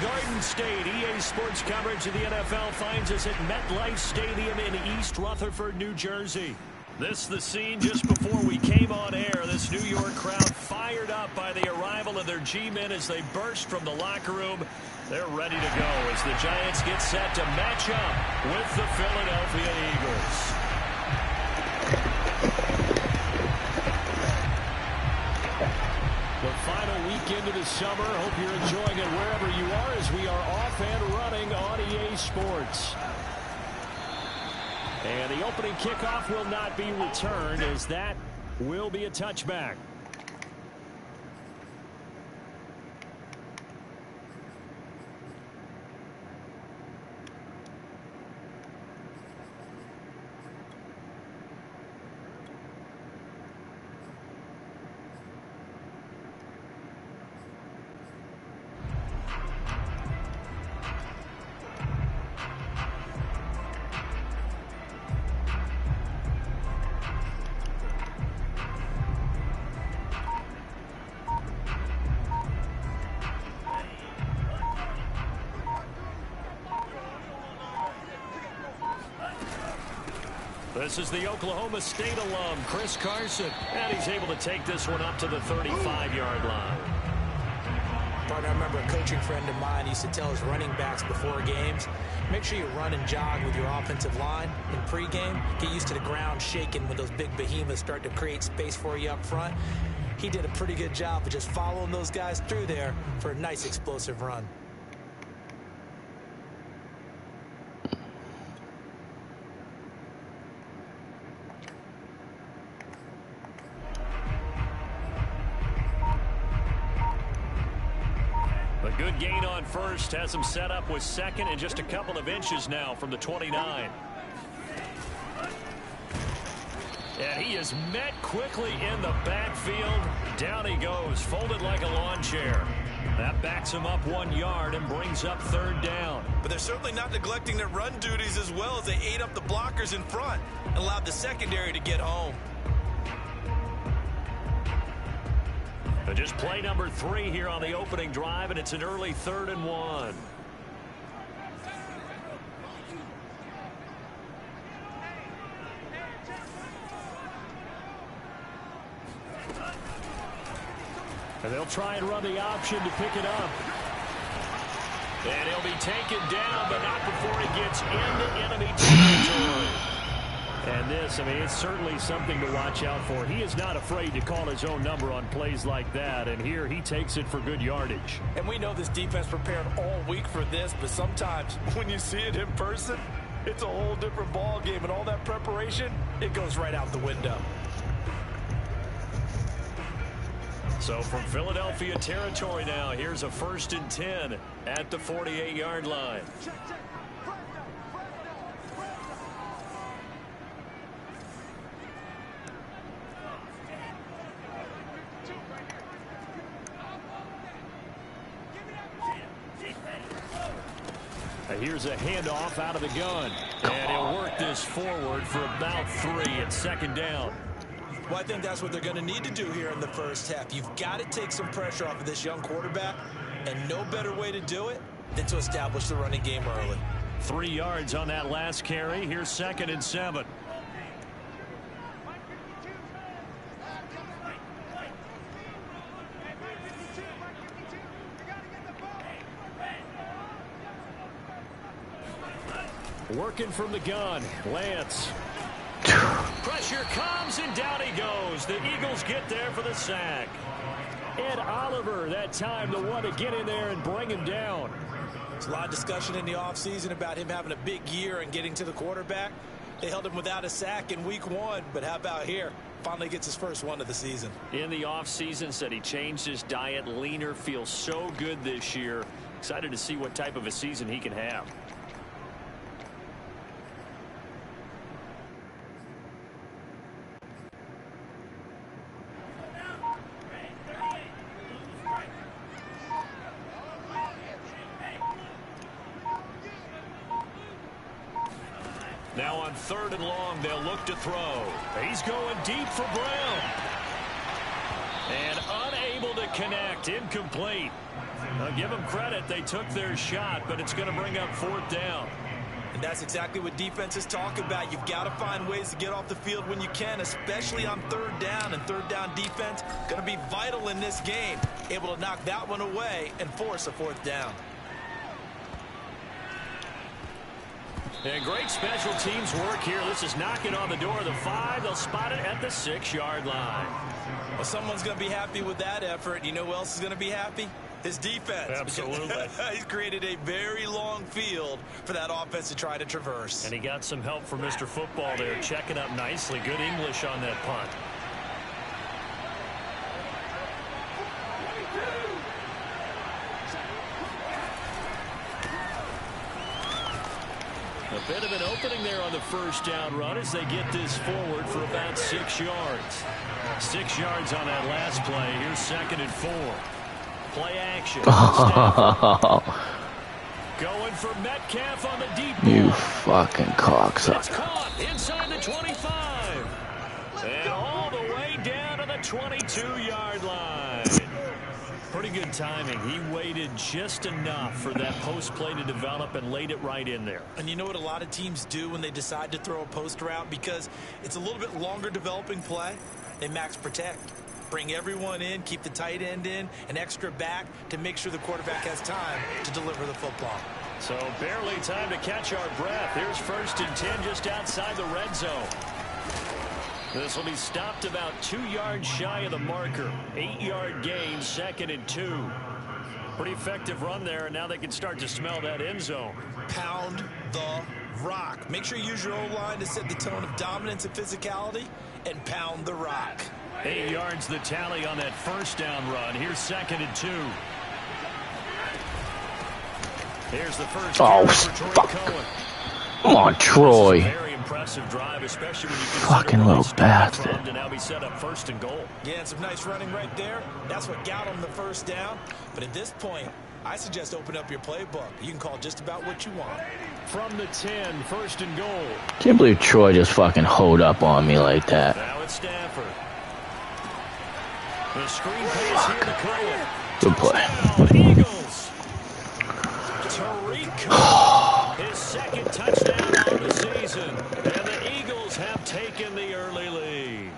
Garden State. EA Sports coverage of the NFL finds us at MetLife Stadium in East Rutherford, New Jersey. This the scene just before we came on air. This New York crowd fired up by the arrival of their G-men as they burst from the locker room. They're ready to go as the Giants get set to match up with the Philadelphia Eagles. The final weekend of the summer. Hope you're enjoying it wherever you are as we are off and running on EA Sports. And the opening kickoff will not be returned as that will be a touchback. This is the Oklahoma State alum, Chris Carson, and he's able to take this one up to the 35-yard line. Partner, I remember a coaching friend of mine used to tell his running backs before games, make sure you run and jog with your offensive line in pregame. Get used to the ground shaking when those big behemoths start to create space for you up front. He did a pretty good job of just following those guys through there for a nice explosive run. Good gain on first, has him set up with second and just a couple of inches now from the 29. And he is met quickly in the backfield. Down he goes, folded like a lawn chair. That backs him up 1 yard and brings up third down. But they're certainly not neglecting their run duties as well as they ate up the blockers in front and allowed the secondary to get home. But just play number 3 here on the opening drive, and it's an early 3rd and 1. And they'll try and run the option to pick it up. And he'll be taken down, but not before he gets into enemy territory. And this, I mean, it's certainly something to watch out for. He is not afraid to call his own number on plays like that. And here he takes it for good yardage. And we know this defense prepared all week for this, but sometimes when you see it in person, it's a whole different ball game. And all that preparation, it goes right out the window. So from Philadelphia territory now, here's a 1st and 10 at the 48-yard line. Here's a handoff out of the gun. And he'll work this forward for about 3 at 2nd down. Well, I think that's what they're going to need to do here in the first half. You've got to take some pressure off of this young quarterback, and no better way to do it than to establish the running game early. 3 yards on that last carry. Here's 2nd and 7. Working from the gun, Lance. Pressure comes, and down he goes. The Eagles get there for the sack. Ed Oliver, that time the one to get in there and bring him down. There's a lot of discussion in the offseason about him having a big year and getting to the quarterback. They held him without a sack in week 1, but how about here? Finally gets his first one of the season. In the offseason, said he changed his diet, leaner, feels so good this year. Excited to see what type of a season he can have. Now on 3rd and long, they'll look to throw. He's going deep for Brown. And unable to connect. Incomplete. I'll give them credit. They took their shot, but it's going to bring up 4th down. And that's exactly what defenses talk about. You've got to find ways to get off the field when you can, especially on 3rd down. And 3rd down defense going to be vital in this game. Able to knock that one away and force a 4th down. And great special teams work here. This is knocking on the door of the 5. They'll spot it at the 6-yard line. Well, someone's going to be happy with that effort. You know who else is going to be happy? His defense. Absolutely. He's created a very long field for that offense to try to traverse. And he got some help from Mr. Football there, checking up nicely. Good English on that punt. A bit of an opening there on the 1st down run as they get this forward for about 6 yards. 6 yards on that last play. Here's 2nd and 4. Play action. Going for Metcalf on the deep ball. You fucking cocksucker. It's caught inside the 25. And all the way down to the 22-yard line. Pretty good timing. He waited just enough for that post play to develop and laid it right in there. And you know what a lot of teams do when they decide to throw a post route? Because it's a little bit longer developing play. They max protect. Bring everyone in, keep the tight end in, an extra back to make sure the quarterback has time to deliver the football. So barely time to catch our breath. Here's 1st and 10 just outside the red zone. This will be stopped about 2 yards shy of the marker. 8-yard gain, 2nd and 2. Pretty effective run there, and now they can start to smell that end zone. Pound the rock. Make sure you use your O-line to set the tone of dominance and physicality, and pound the rock. 8 yards the tally on that 1st down run. Here's 2nd and 2. Here's the first. Oh, fuck. Come on, Troy. Very impressive drive, especially when you fucking little bastard. To now be set up 1st and goal. Yeah, and some nice running right there. That's what got him the 1st down. But at this point, I suggest open up your playbook. You can call just about what you want. From the 10, 1st and goal. Can't believe Troy just fucking hoed up on me like that. Now it's Stafford. The screen pass here to Cohen. Good play. Touchdown, Eagles. Tariq Cohen, his 2nd touchdown on the season. And the Eagles have taken the early lead.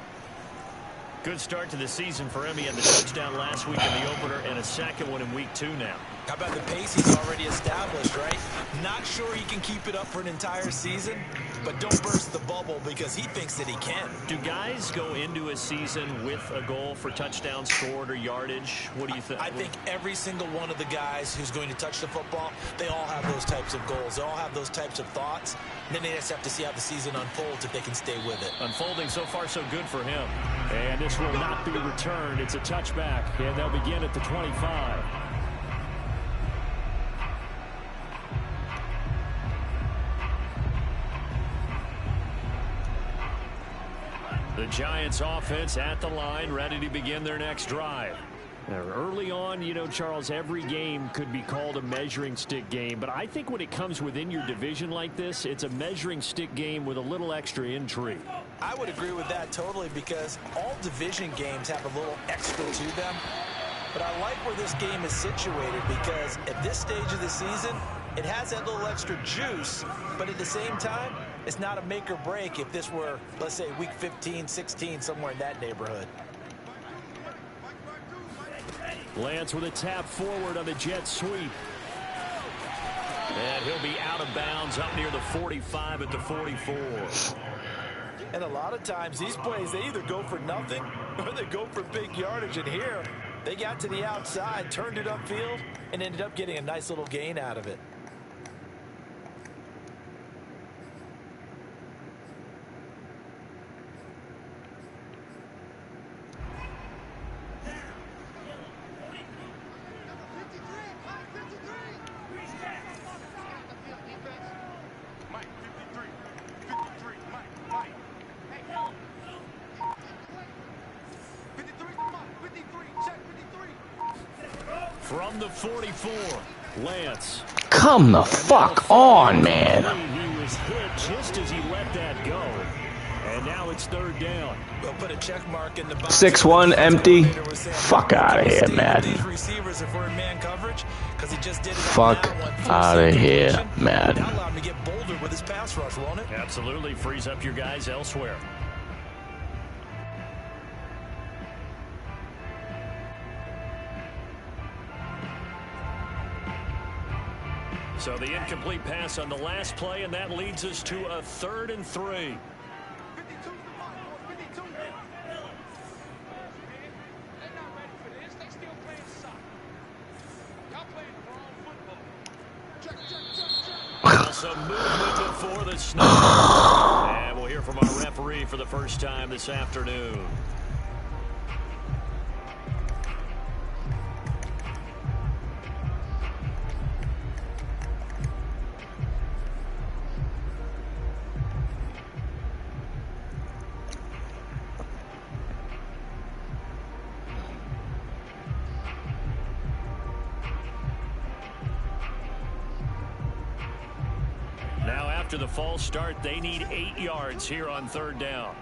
Good start to the season for him. He had the touchdown last week in the opener and a 2nd one in week 2 now. How about the pace he's already established, right? Not sure he can keep it up for an entire season, but don't burst the bubble because he thinks that he can. Do guys go into a season with a goal for touchdowns scored or yardage? What do you think? I think every single one of the guys who's going to touch the football, they all have those types of goals. They all have those types of thoughts. And then they just have to see how the season unfolds if they can stay with it. Unfolding so far so good for him. And this will not be returned. It's a touchback, and they'll begin at the 25. The Giants offense at the line, ready to begin their next drive. Now, early on, you know, Charles, every game could be called a measuring stick game. But I think when it comes within your division like this, it's a measuring stick game with a little extra intrigue. I would agree with that totally because all division games have a little extra to them. But I like where this game is situated because at this stage of the season, it has that little extra juice. But at the same time, it's not a make or break if this were, let's say, week 15, 16, somewhere in that neighborhood. Lance with a tap forward on the jet sweep. And he'll be out of bounds up near the 45 at the 44. And a lot of times these plays, they either go for nothing or they go for big yardage. And here, They got to the outside, turned it upfield, and ended up getting a nice little gain out of it. From the 44, Lance. Come the fuck on, man. He was hit just as he let that go. And now it's third down. We'll put a check mark in the box. 6-1 empty. Fuck out of here, Madden. Fuck out of here, Madden. That'll allow him to get bolder with his pass rush, won't it? Absolutely. Frees up your guys elsewhere. So the incomplete pass on the last play, and that leads us to a 3rd and 3. Some movement before the snap. And we'll hear from our referee for the first time this afternoon. Now after the false start, they need 8 yards here on 3rd down.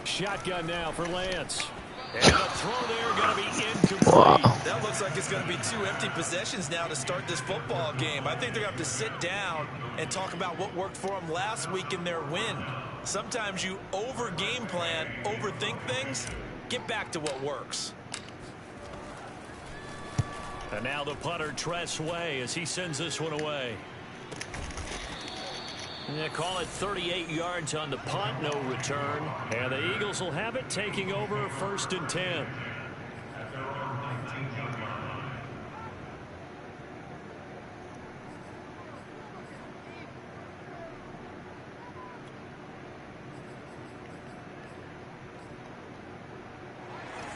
Shotgun now for Lance. And the throw there going to be incomplete. Wow. That looks like it's going to be 2 empty possessions now to start this football game. I think they're going to have to sit down and talk about what worked for them last week in their win. Sometimes you over-game plan, overthink things. Get back to what works. And now the punter, Tress Way, as he sends this one away. They call it 38 yards on the punt, no return. And the Eagles will have it, taking over 1st and 10.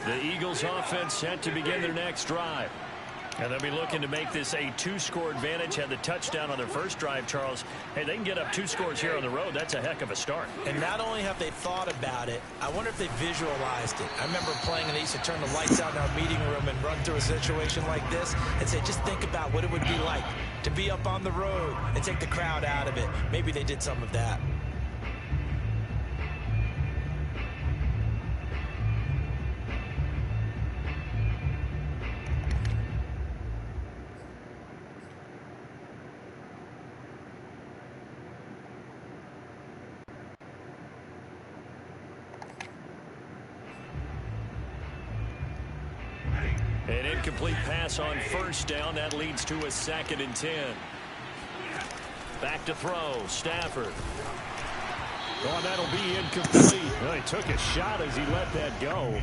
The Eagles offense set to begin their next drive. And they'll be looking to make this a 2-score advantage. Had the touchdown on their first drive, Charles. Hey, they can get up 2 scores here on the road. That's a heck of a start. And not only have they thought about it, I wonder if they visualized it. I remember playing and they used to turn the lights out in our meeting room and run through a situation like this and say, just think about what it would be like to be up on the road and take the crowd out of it. Maybe they did some of that. An incomplete pass on 1st down. That leads to a 2nd and 10. Back to throw. Stafford. Oh, that'll be incomplete. Well, he took a shot as he let that go.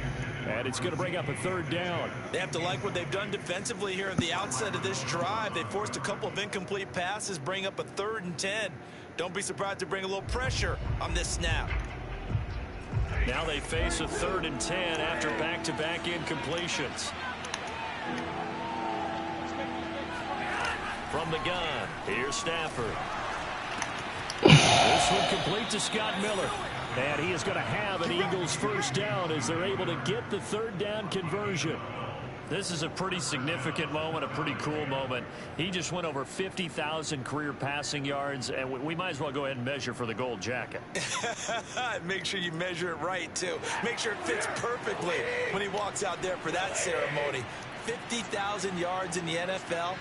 And it's going to bring up a 3rd down. They have to like what they've done defensively here at the outset of this drive. They forced a couple of incomplete passes, bring up a 3rd and 10. Don't be surprised to bring a little pressure on this snap. Now they face a 3rd and 10 after back-to-back incompletions. From the gun, here's Stafford. This one complete to Scott Miller. And he is going to have an Eagles 1st down as they're able to get the 3rd down conversion. This is a pretty significant moment, a pretty cool moment. He just went over 50,000 career passing yards, and we might as well go ahead and measure for the gold jacket. Make sure you measure it right, too. Make sure it fits perfectly when he walks out there for that ceremony. 50,000 yards in the NFL.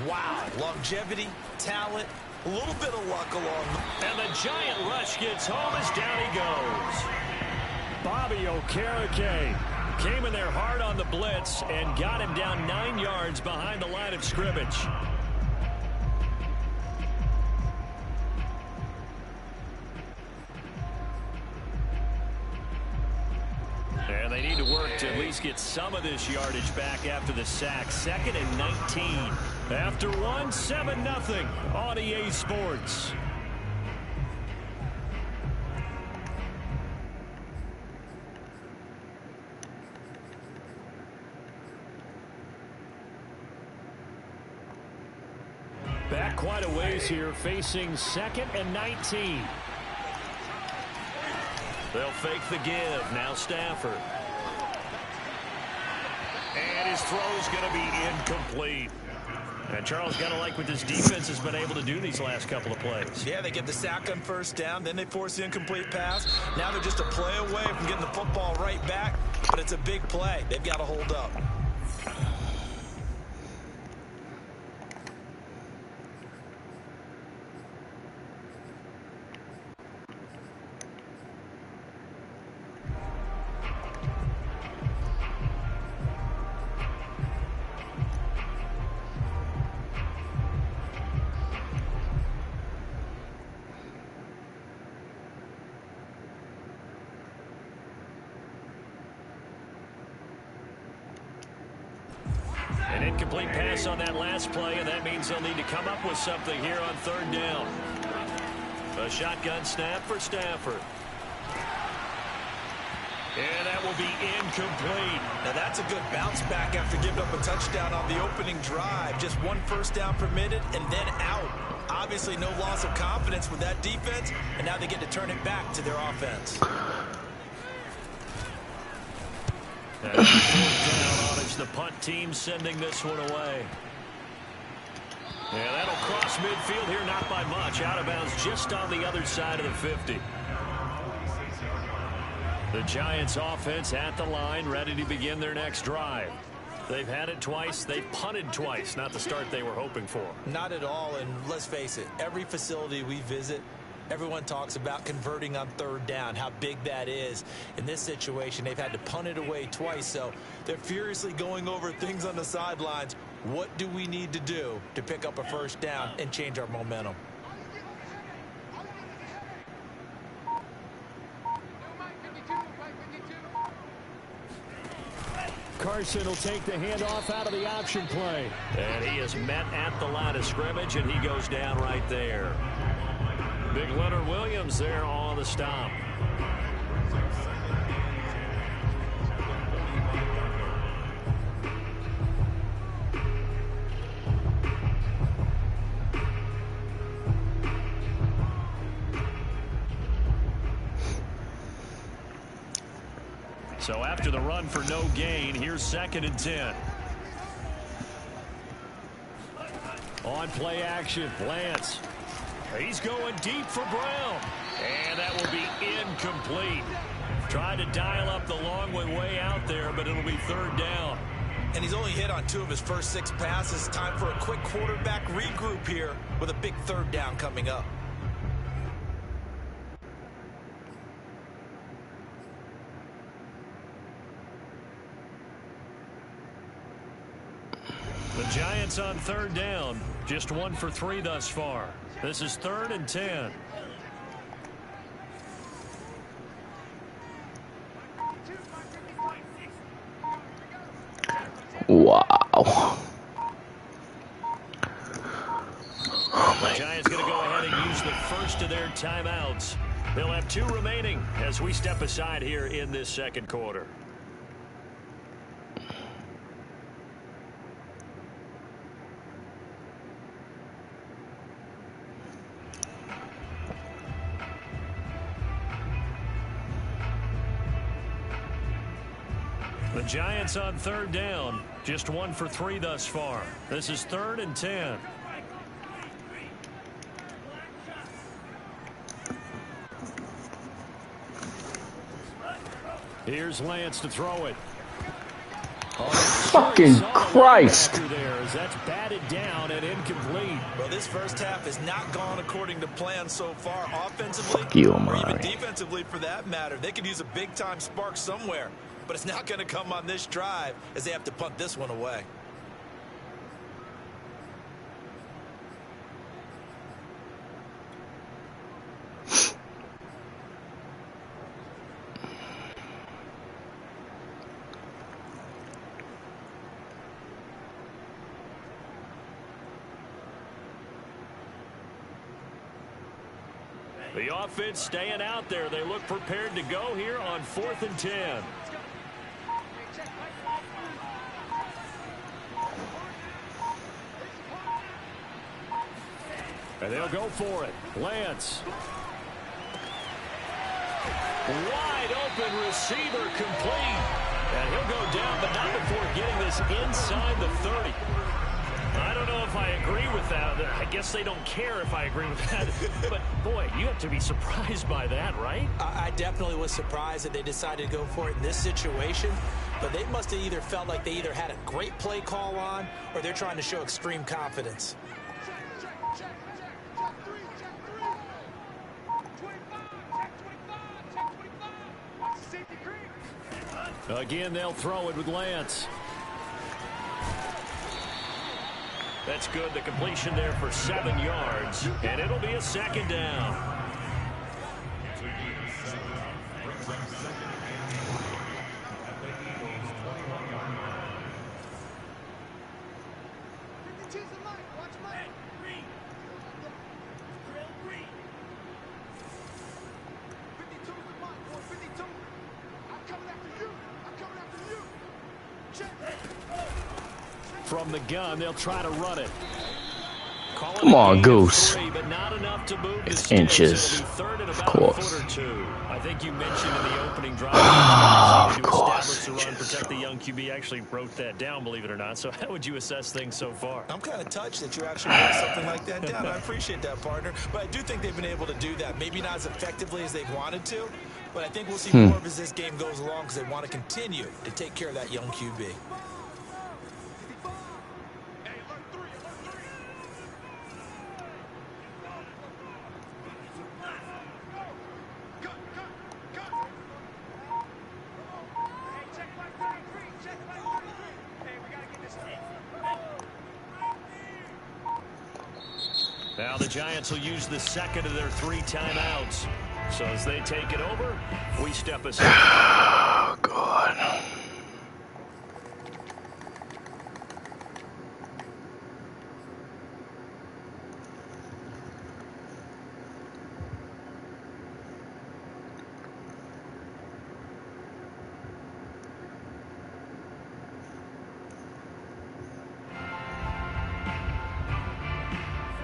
Wow. Longevity, talent, a little bit of luck along. And the giant rush gets home as down he goes. Bobby Okereke came in there hard on the blitz and got him down 9 yards behind the line of scrimmage. And they need to work to at least get some of this yardage back after the sack. 2nd and 19. After 1, 7-0 on EA Sports. Back quite a ways here, facing 2nd and 19. They'll fake the give. Now Stafford. And his throw's going to be incomplete. And Charles, got to like what this defense has been able to do these last couple of plays. Yeah, they get the sack on 1st down, then they force the incomplete pass. Now they're just a play away from getting the football right back, but it's a big play. They've got to hold up. An incomplete pass on that last play, and that means they'll need to come up with something here on 3rd down. A shotgun snap for Stafford. And that will be incomplete. Now that's a good bounce back after giving up a touchdown on the opening drive. Just 1 first down permitted and then out. Obviously no loss of confidence with that defense, and now they get to turn it back to their offense. And 4th down on it's the punt team sending this one away. Yeah, that'll cross midfield here, not by much. Out of bounds just on the other side of the 50. The Giants offense at the line, ready to begin their next drive. They've had it twice. They've punted twice. Not the start they were hoping for. Not at all, and let's face it, every facility we visit, everyone talks about converting on 3rd down, how big that is. In this situation, they've had to punt it away twice, so they're furiously going over things on the sidelines. What do we need to do to pick up a 1st down and change our momentum? Carson will take the handoff out of the option play. And he is met at the line of scrimmage, and he goes down right there. Big Leonard Williams there on the stop. So after the run for no gain, here's 2nd and 10. On play action, Lance. He's going deep for Brown. And that will be incomplete. Tried to dial up the long one way out there, but it'll be 3rd down. And he's only hit on 2 of his first 6 passes. Time for a quick quarterback regroup here with a big 3rd down coming up. The Giants on 3rd down. Just 1 for 3 thus far. This is 3rd and 10. Wow. The Giants going to go ahead and use the first of their timeouts. They'll have 2 remaining as we step aside here in this 2nd quarter. The Giants on 3rd down. Just 1 for 3 thus far. This is 3rd and 10. Here's Lance to throw it. Fucking Christ. That's batted down and incomplete. Well, this first half has not gone according to plan so far. Offensively, Fuck you, or Amari. even defensively for that matter. They could use a big-time spark somewhere. But it's not going to come on this drive as they have to punt this one away. The offense staying out there. They look prepared to go here on 4th and 10. And they'll go for it. Lance. Wide open receiver complete. And he'll go down, but not before getting this inside the 30. I don't know if I agree with that. I guess they don't care if I agree with that. But, boy, you have to be surprised by that, right? I definitely was surprised that they decided to go for it in this situation. But they must have either felt like they either had a great play call on or they're trying to show extreme confidence. Again, they'll throw it with Lance. That's good. The completion there for 7 yards. And it'll be a 2nd down. From the gun, they'll try to run it. Come on, Goose. But not enough to move It's inches. Of course. I think you mentioned in the opening drive. Of course. The run, protect the young QB. Actually wrote that down, believe it or not. So how would you assess things so far? I'm kind of touched that you actually wrote something like that down. I appreciate that, partner. But I do think they've been able to do that. Maybe not as effectively as they've wanted to. But I think we'll see more of as this game goes along because they want to continue to take care of that young QB. Now the Giants will use the 2nd of their 3 timeouts. So as they take it over, we step aside. Oh, God.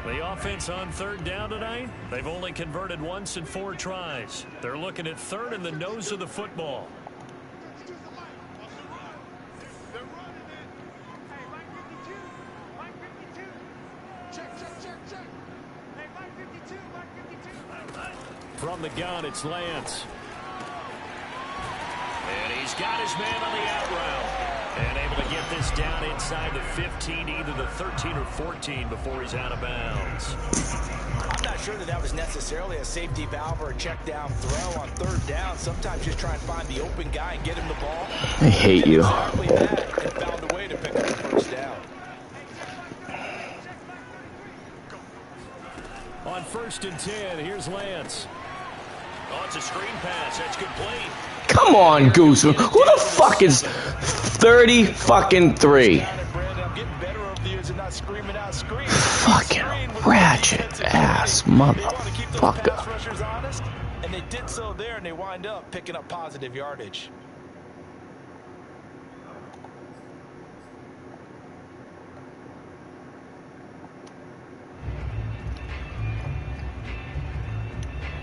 The offense on 3rd down tonight, they've only converted once in 4 tries. They're looking at 3rd in the nose of the football. From the gun, it's Lance. And he's got his man on the out route. And able to get this down inside the 15, either the 13 or 14 before he's out of bounds. I'm not sure that was necessarily a safety valve or a check down throw on 3rd down. Sometimes just try and find the open guy and get him the ball. I hate you. Exactly that, and found a way to pick up the 1st down. On 1st and 10, here's Lance. Oh, it's a screen pass. That's complete. Come on, Goose. Who the fuck is 30 fucking 3? Fucking ratchet ass motherfucker. And they did so there, and they wind up picking up positive yardage.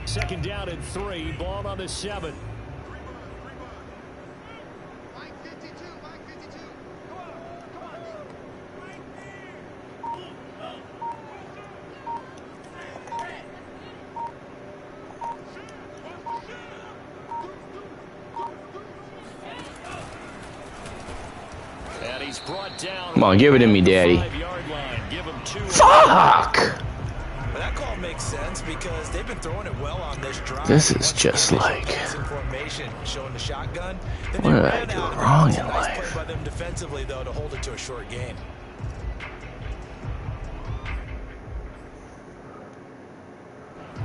Second down and 3. Ball on the 7. And he's brought down. Come on, give it to me, Daddy. Fuck! But that call makes sense because they've been throwing it well on this drive. This is just like, formation, showing the shotgun. What did I do wrong in life? Nice play by them defensively, though, to hold it to a short gain.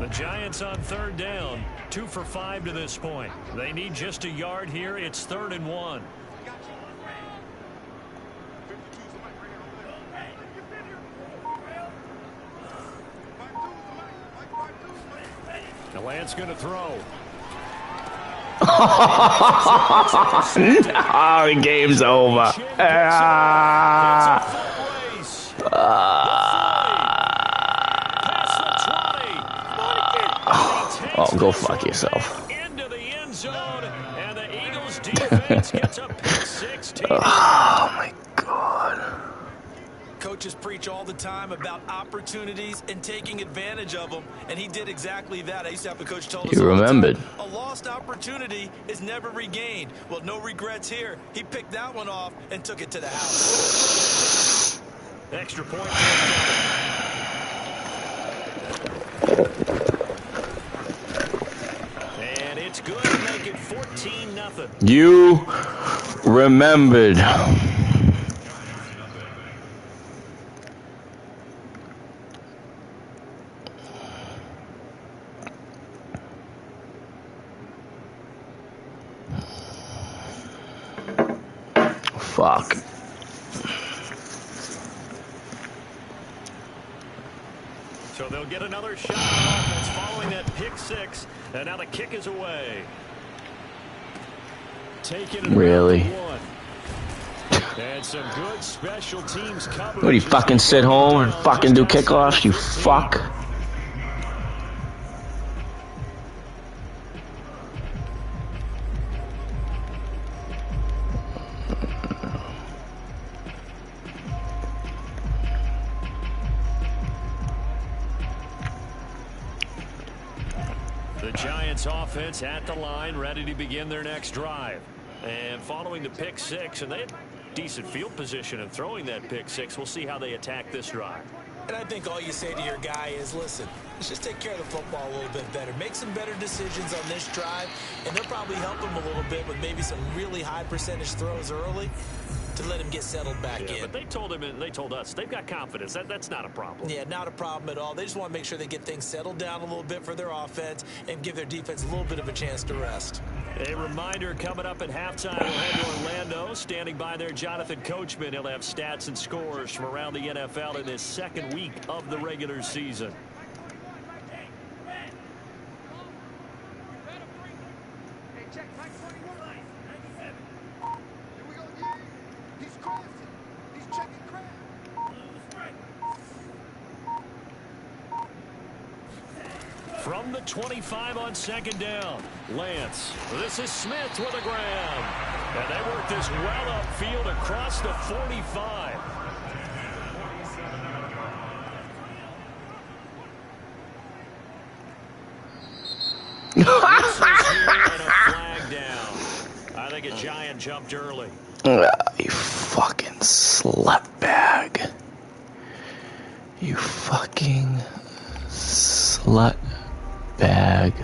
The Giants on 3rd down, 2 for 5 to this point. They need just a yard here. It's 3rd and 1. The Lance going to throw. No, the game's over. Oh, go fuck yourself. Into the end zone, and the Eagles defense gets a pick 16. Oh my God. Coaches preach all the time about opportunities and taking advantage of them, and he did exactly that. I used to have a coach tell us You remembered. a lost opportunity is never regained. Well, no regrets here. He picked that one off and took it to the house. Extra point. And it's good to make it 14-0. You remembered. Fuck. So they'll get another shot on offense following that pick 6, and now the kick is away. Taking it Really? And some good special teams coverage. What do you fucking sit home and fucking do kickoffs, you fuck? The Giants offense at the line, ready to begin their next drive. And following the pick 6, and they had decent field position in throwing that pick 6. We'll see how they attack this drive. And I think all you say to your guy is, listen, let's just take care of the football a little bit better. Make some better decisions on this drive, and they'll probably help him a little bit with maybe some really high percentage throws early to let him get settled back in. But they told him, and they told us, they've got confidence. That's not a problem. Yeah, not a problem at all. They just want to make sure they get things settled down a little bit for their offense and give their defense a little bit of a chance to rest. A reminder, coming up at halftime, we'll head to Orlando. Standing by there, Jonathan Coachman. He'll have stats and scores from around the NFL in his second week of the regular season. From the 25 on second down, Lance. This is Smith with a grab. And they work this well upfield across the 45. And a flag down. I think a Giant jumped early. You fucking slutbag. You fucking slut bag.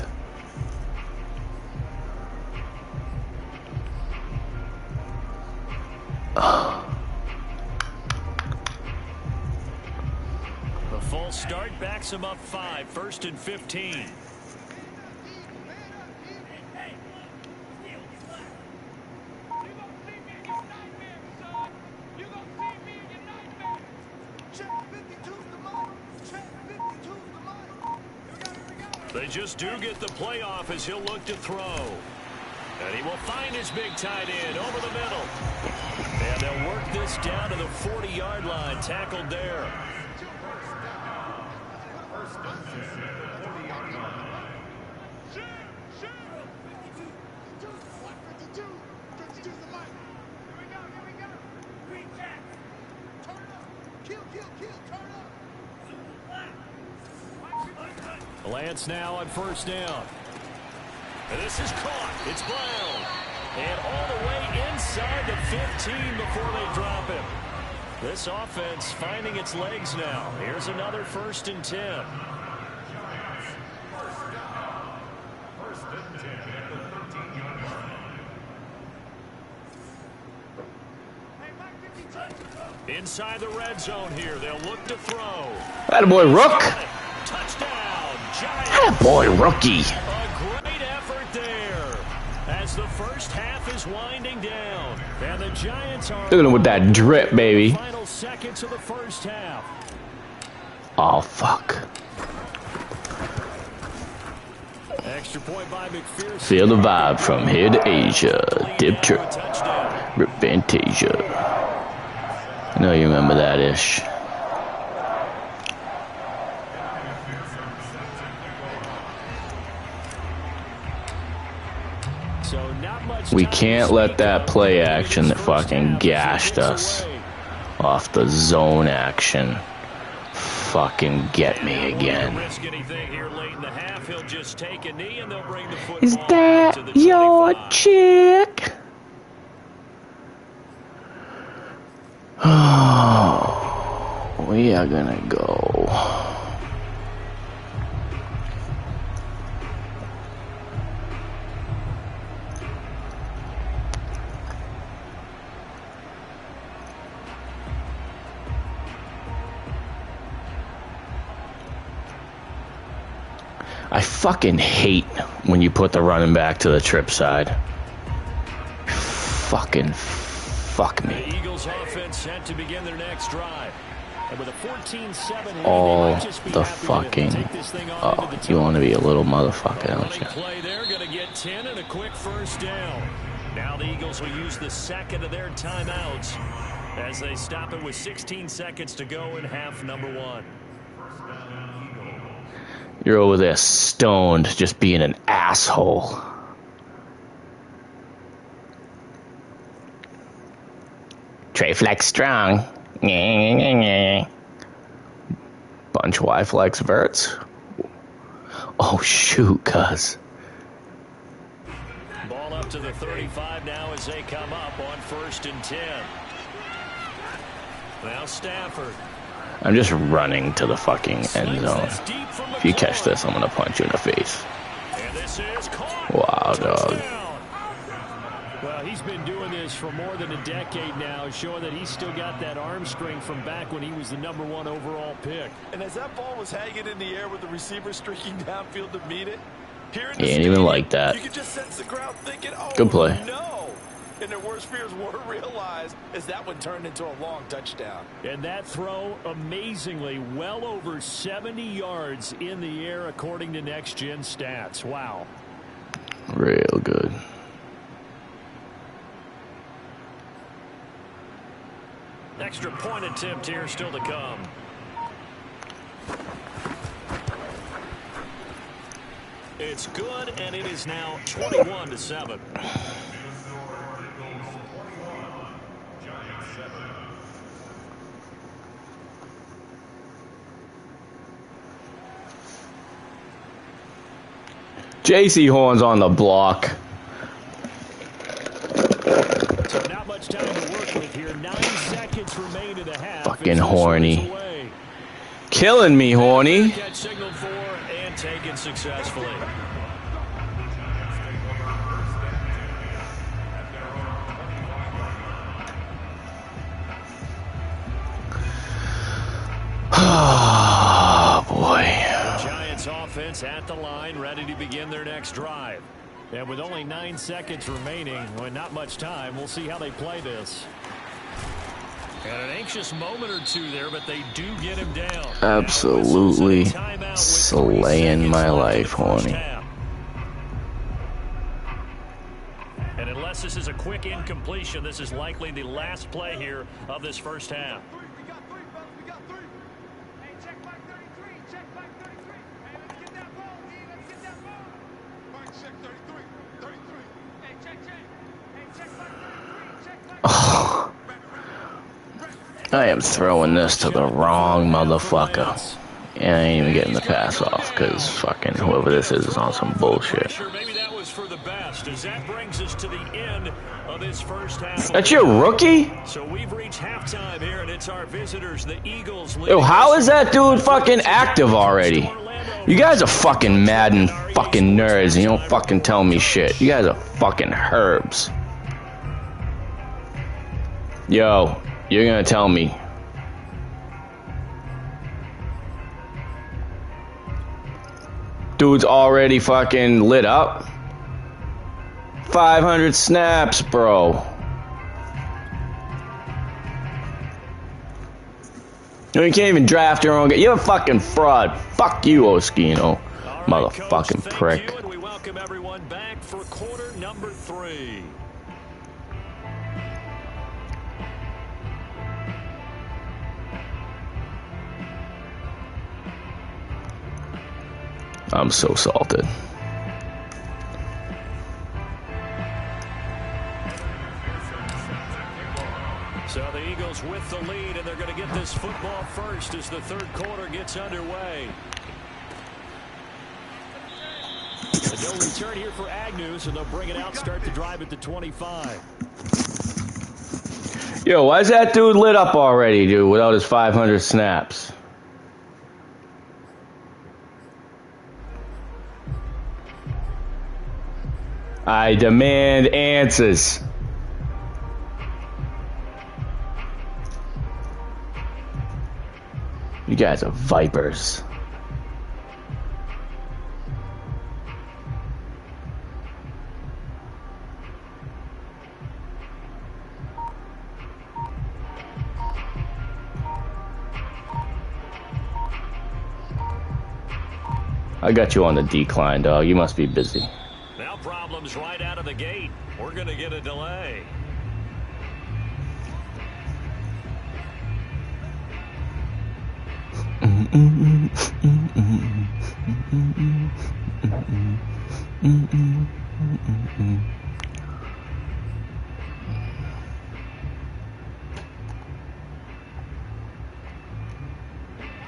The full start backs him up 5, 1st and 15. They just do get the playoff as he'll look to throw. And he will find his big tight end over the middle. And they'll work this down to the 40-yard line. Tackled there. Lance now on 1st down. And this is caught. It's Brown. And all the way inside the 15 before they drop him. This offense finding its legs now. Here's another 1st and 10. Inside the red zone here. They'll look to throw. Attaboy, Rook. Touchdown, Giants. Attaboy, Rookie. A great effort there as the first half is winding down. And the Giants are... Look at him with that drip, baby. Final seconds of the first half. Oh, fuck. Extra point by McPherson. Feel the vibe from here to Asia. Dip trip. Rip Fantasia. I know you remember that ish. So not much We time can't to let speak that of. play action that First fucking half gashed is us underway. off the zone action fucking get me Not willing to again. risk anything here late in the half. He'll just take a knee and they'll bring the Is football out to that the your 25. chick? Oh, we are gonna go. I fucking hate when you put the running back to the trip side. Fucking fuck me. The Eagles offense set to begin their next drive. And with a 14-7 lead, All they might just be the happy to fucking. take this thing on Oh, into the you want to be a little motherfucker, top. don't you? Running play there, going to get 10 and a quick first down. Now the Eagles will use the second of their timeouts as they stop it with 16 seconds to go in half number one. You're over there stoned, just being an asshole. Trey Flex strong. Bunch Y Flex verts. Oh shoot, cuz. Ball up to the 35 now as they come up on 1st and 10. Now Stafford. I'm just running to the fucking end zone. If you catch this, I'm gonna punch you in the face. And this is caught. Wow, dog. Touchdown. Well, he's been doing this for more than a decade now, showing that he's still got that arm strength from back when he was the #1 overall pick. And as that ball was hanging in the air with the receiver streaking downfield to meet it, here in the He ain't even stadium, like that. you could just sense the crowd thinking, oh, Good play. no. And their worst fears were realized as that one turned into a long touchdown. And that throw, amazingly, well over 70 yards in the air, according to Next Gen Stats. Wow. Real good. Extra point attempt here still to come. It's good, and it is now 21-7. JC Horn's on the block. So not much time to work with here. 9 seconds remain in the half. Fucking It's horny. away. Killing me, horny. Catch signaled for and taken successfully. Oh, boy. The Giants offense at the line, ready to begin their next drive. And with only 9 seconds remaining, well, not much time, we'll see how they play this. And an anxious moment or two there, but they do get him down. Absolutely slaying my life, horny. And unless this is a quick incompletion, this is likely the last play here of this first half. Oh, I am throwing this to the wrong motherfucker. And I ain't even getting the pass off because fucking whoever this is on some bullshit. Maybe that was for the best, as that brings us to the end of this first half. That's your rookie? So we've reached halftime here, and it's our visitors, the Eagles. Yo, how is that dude fucking active already? You guys are fucking Madden fucking nerds and you don't fucking tell me shit. You guys are fucking herbs. Yo, you're gonna tell me. Dude's already fucking lit up. 500 snaps, bro. No, you can't even draft your own guy. You're a fucking fraud. Fuck you, Oskino. Motherfucking prick. number 3. I'm so salted. So the Eagles with the lead, and they're going to get this football first as the third quarter gets underway. And no return here for Agnew, so they'll bring it out, start the drive at the 25. Yo, why's that dude lit up already, dude, without his 500 snaps? I demand answers. You guys are vipers. I got you on the decline, dog. You must be busy. Now problems right out of the gate. We're going to get a delay.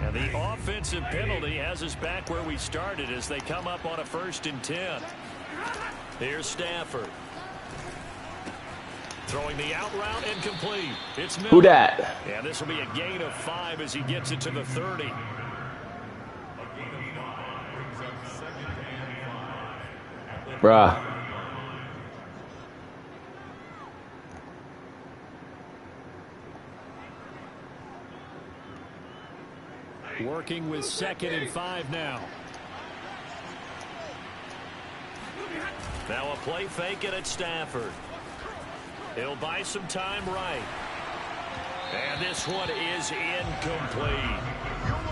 And the offensive penalty has us back where we started as they come up on a 1st and 10. Here's Stafford. Throwing the out route incomplete. It's Miller. Who dat? Yeah, this will be a gain of 5 as he gets it to the 30. Bruh. Working with 2nd and 5 now. Now a play fake it at Stafford. He'll buy some time right. And this one is incomplete.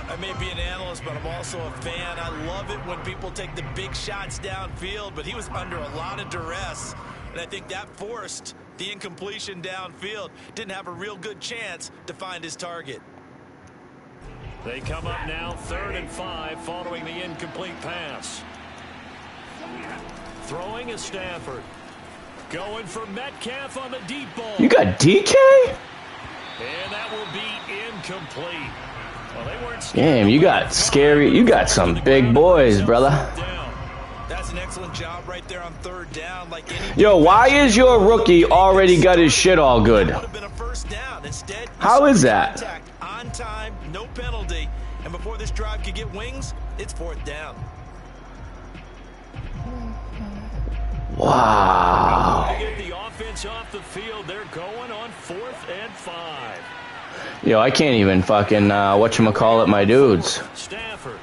I may be an analyst, but I'm also a fan. I love it when people take the big shots downfield, but he was under a lot of duress, and I think that forced the incompletion downfield. Didn't have a real good chance to find his target. They come up now 3rd and 5 following the incomplete pass. Throwing is Stafford. Going for Metcalf on the deep ball. You got DK? And that will be incomplete. Well, they weren't Damn, you got scary. You got some big boys, brother. That's an excellent job right there on 3rd down. Like Yo, why is your rookie already got his shit all good? Would have been a 1st down. Instead, how is that? Contact on time, no penalty, and before this drive could get wings, it's 4th down. Wow. To get the offense off the field, they're going on 4th and 5. Yo, I can't even fucking whatchamacallit my dudes. Stafford.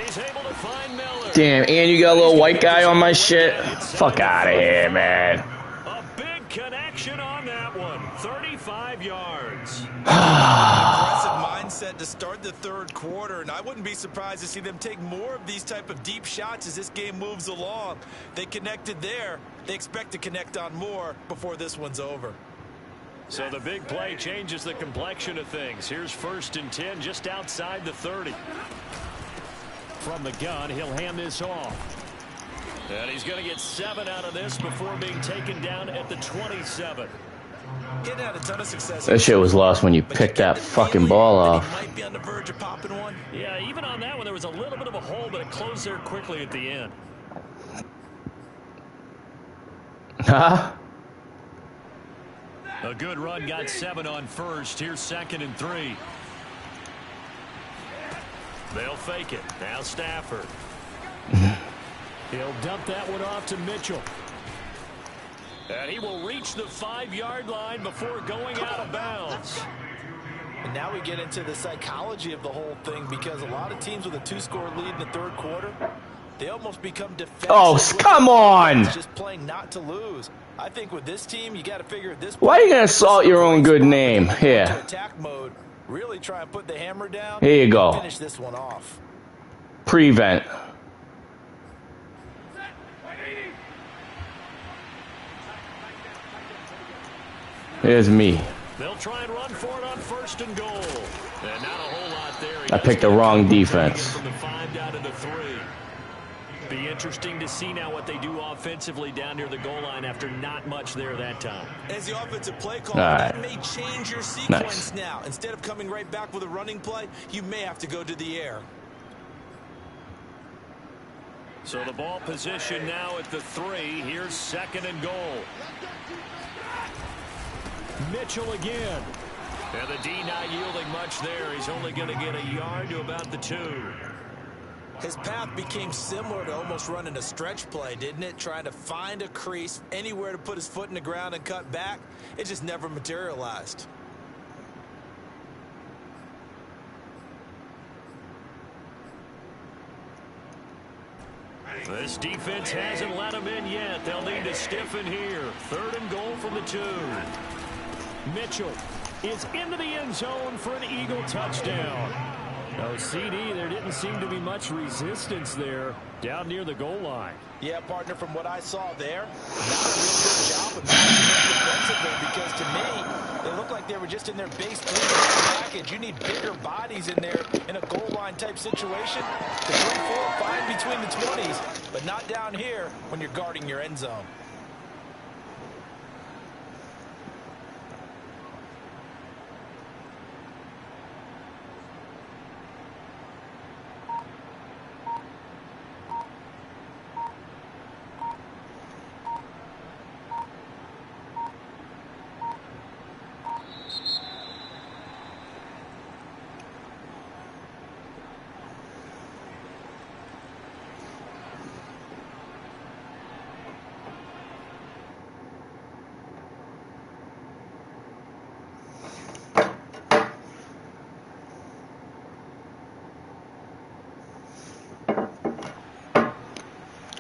He's able to find Miller. Damn, and you got a little white guy on my shit? Fuck out of here, man. A big connection on that one. 35 yards. Aggressive mindset to start the 3rd quarter, and I wouldn't be surprised to see them take more of these type of deep shots as this game moves along. They connected there. They expect to connect on more before this one's over. So the big play changes the complexion of things. Here's 1st and 10 just outside the 30. From the gun, he'll hand this off. And he's going to get 7 out of this before being taken down at the 27. Getting had a ton of success. That shit was lost when you picked that fucking ball off. Might be on the verge of popping one. Yeah, even on that one, there was a little bit of a hole, but it closed there quickly at the end. Huh? A good run got 7 on 1st. Here's 2nd and 3. They'll fake it. Now Stafford. He'll dump that one off to Mitchell. And he will reach the 5-yard line before going out of bounds. And now we get into the psychology of the whole thing, because a lot of teams with a 2-score lead in the 3rd quarter, they almost become defensive. Oh, come on! Just playing not to lose. I think with this team, you got to figure at this point. Why are you gonna assault your own good name? Here. Attack mode. Really try and put the hammer down. Here you go. Finish this one off. Prevent. Here's me. They'll try and run for it on 1st and goal. And not a whole lot there. I picked the wrong defense. From the 5 down to the 3. Be interesting to see now what they do offensively down near the goal line after not much there that time. As the offensive play call, that may change your sequence now. Instead of coming right back with a running play, you may have to go to the air. So the ball position now at the 3. Here's 2nd and goal. Mitchell again. And the D not yielding much there. He's only going to get a yard to about the 2. His path became similar to almost running a stretch play, didn't it? Trying to find a crease, anywhere to put his foot in the ground and cut back. It just never materialized. This defense hasn't let him in yet. They'll need to stiffen here. 3rd and goal from the 2. Mitchell is into the end zone for an Eagle touchdown. Oh, CD, there didn't seem to be much resistance there down near the goal line. Yeah, partner, from what I saw there, not a real good job of defensively, because to me, they looked like they were just in their base package. You need bigger bodies in there in a goal line type situation to bring forward fine between the 20s, but not down here when you're guarding your end zone.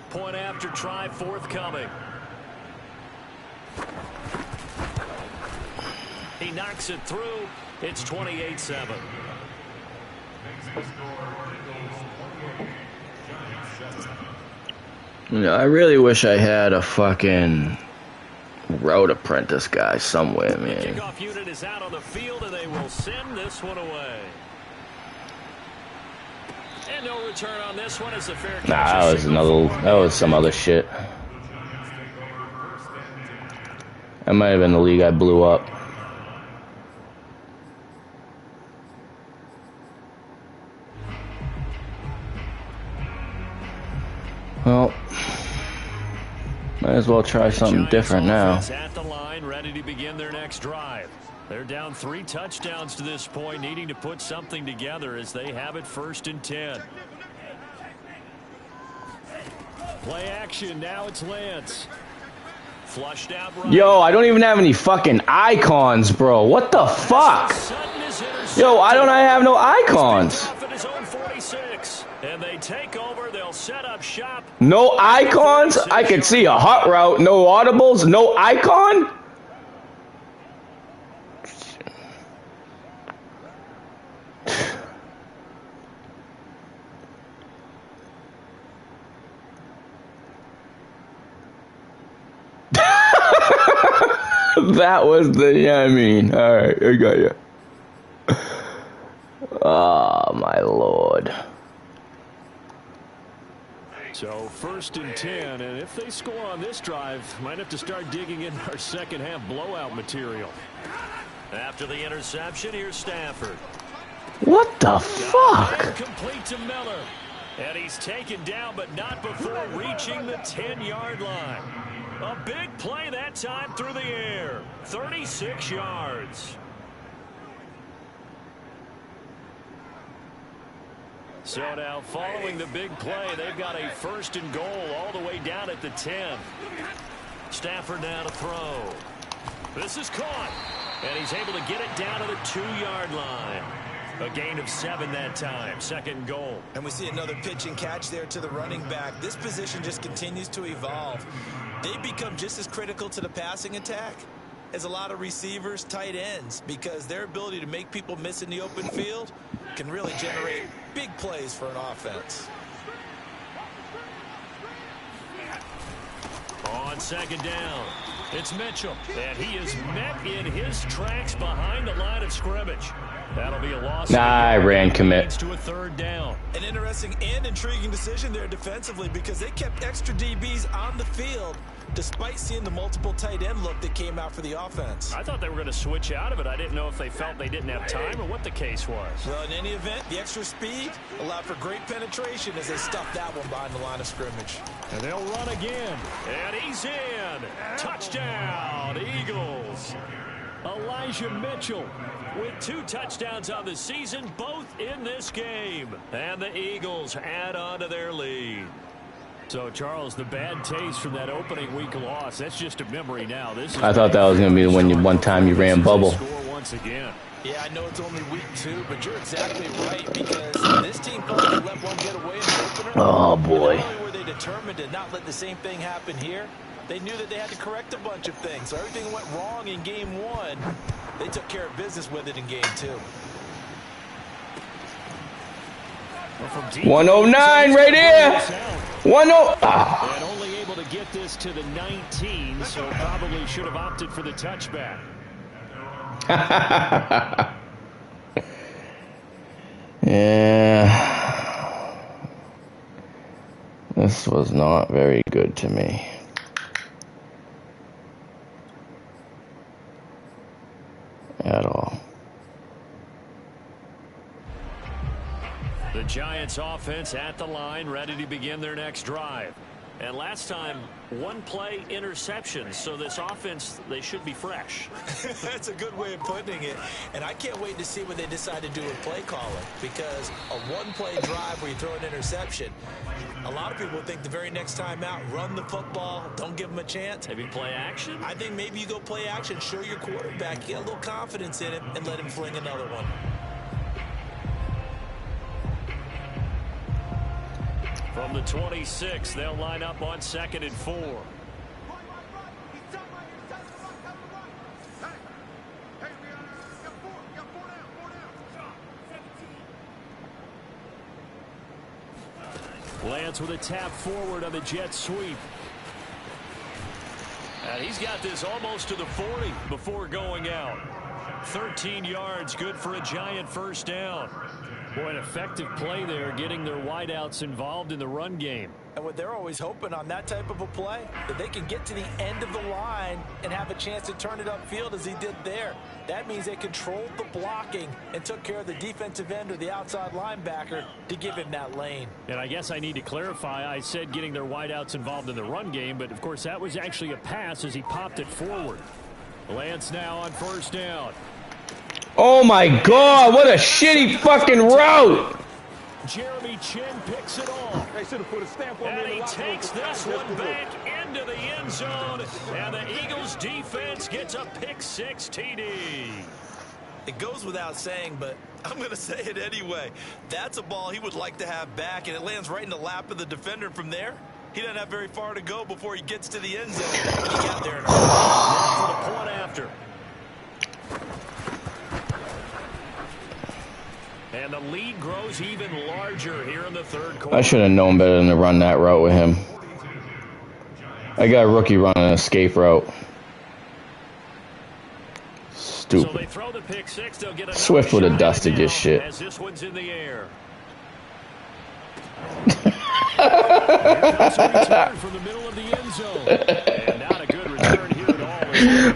Point after try forthcoming. He knocks it through. It's 28-7. You know, I really wish I had a fucking road apprentice guy somewhere, man. The kickoff unit is out on the field, and they will send this one away. And no return on this one as a fair catch. Nah, that was some other shit. That might have been the league I blew up. Well, might as well try something different now. At the line, ready to begin their next drive. They're down 3 touchdowns to this point, needing to put something together as they have it 1st and 10. Play action. Now it's Lance. Flushed out right. Yo, I don't even have any fucking icons, bro. What the fuck? Yo, why don't I have no icons? And they take over. They'll set up shop. No icons? I could see a hot route. No audibles. No icon? That was the, yeah, I mean, alright, I got you. Oh, my lord. So 1st and 10, and if they score on this drive, might have to start digging in our second half blowout material. After the interception, here's Stafford. What the fuck? Complete to Miller. And he's taken down, but not before reaching the 10-yard line. A big play that time through the air. 36 yards. So now, following the big play, they've got a 1st and goal all the way down at the 10. Stafford now to throw. This is caught. And he's able to get it down to the 2-yard line. A gain of 7 that time. 2nd goal. And we see another pitch and catch there to the running back. This position just continues to evolve. They become just as critical to the passing attack as a lot of receivers, tight ends, because their ability to make people miss in the open field can really generate big plays for an offense. On 2nd down. It's Mitchell, and he is met in his tracks behind the line of scrimmage. That'll be a loss. Nah, I ran commit. To a third down. An interesting and intriguing decision there defensively because they kept extra DBs on the field despite seeing the multiple tight end look that came out for the offense. I thought they were going to switch out of it. I didn't know if they felt they didn't have time or what the case was. Well, in any event, the extra speed allowed for great penetration as they stuffed that one behind the line of scrimmage. And they'll run again. And he's in. Touchdown, Eagles. Elijah Mitchell with 2 touchdowns on the season, both in this game. And the Eagles add on to their lead. So, Charles, the bad taste from that opening week loss, that's just a memory now. I thought that was going to be when one time you ran bubble. Once again. Yeah, I know it's only week 2, but you're exactly right because this team probably let one get away in the opener. Oh, boy. Not only were they determined to not let the same thing happen here, they knew that they had to correct a bunch of things. So everything went wrong in game 1. They took care of business with it in game 2. 109 right here. 10. And only able to get this to the 19, so probably should have opted for the touchback. Yeah. This was not very good to me. At all. The Giants offense at the line, ready to begin their next drive. And last time, 1 play interception. So this offense, they should be fresh. That's a good way of putting it. And I can't wait to see what they decide to do with play calling. Because a 1-play drive where you throw an interception, a lot of people think the very next time out, run the football, don't give them a chance. Maybe play action? I think maybe you go play action, show your quarterback, get a little confidence in him, and let him fling another one. From the 26, they'll line up on 2nd and 4. Lance with a tap forward on the jet sweep. And he's got this almost to the 40 before going out. 13 yards, good for a Giant first down. Boy, an effective play there, getting their wideouts involved in the run game. And what they're always hoping on that type of a play, that they can get to the end of the line and have a chance to turn it upfield as he did there. That means they controlled the blocking and took care of the defensive end or the outside linebacker to give him that lane. And I guess I need to clarify, I said getting their wideouts involved in the run game, but of course that was actually a pass as he popped it forward. Lance now on first down. Oh my God, what a shitty fucking route! Jeremy Chin picks it off. And he takes this one back into the end zone. And the Eagles defense gets a pick-6 TD. It goes without saying, but I'm going to say it anyway. That's a ball he would like to have back, and it lands right in the lap of the defender. From there, he doesn't have very far to go before he gets to the end zone. He got there. For the point after. And the lead grows even larger here in the third quarter. I should have known better than to run that route with him. I got a rookie running an escape route. Stupid. So they throw the pick 6. They'll get Swift would have dusted this shit. As this one's in the air. Return from the middle of the end zone. And not a good return here at all.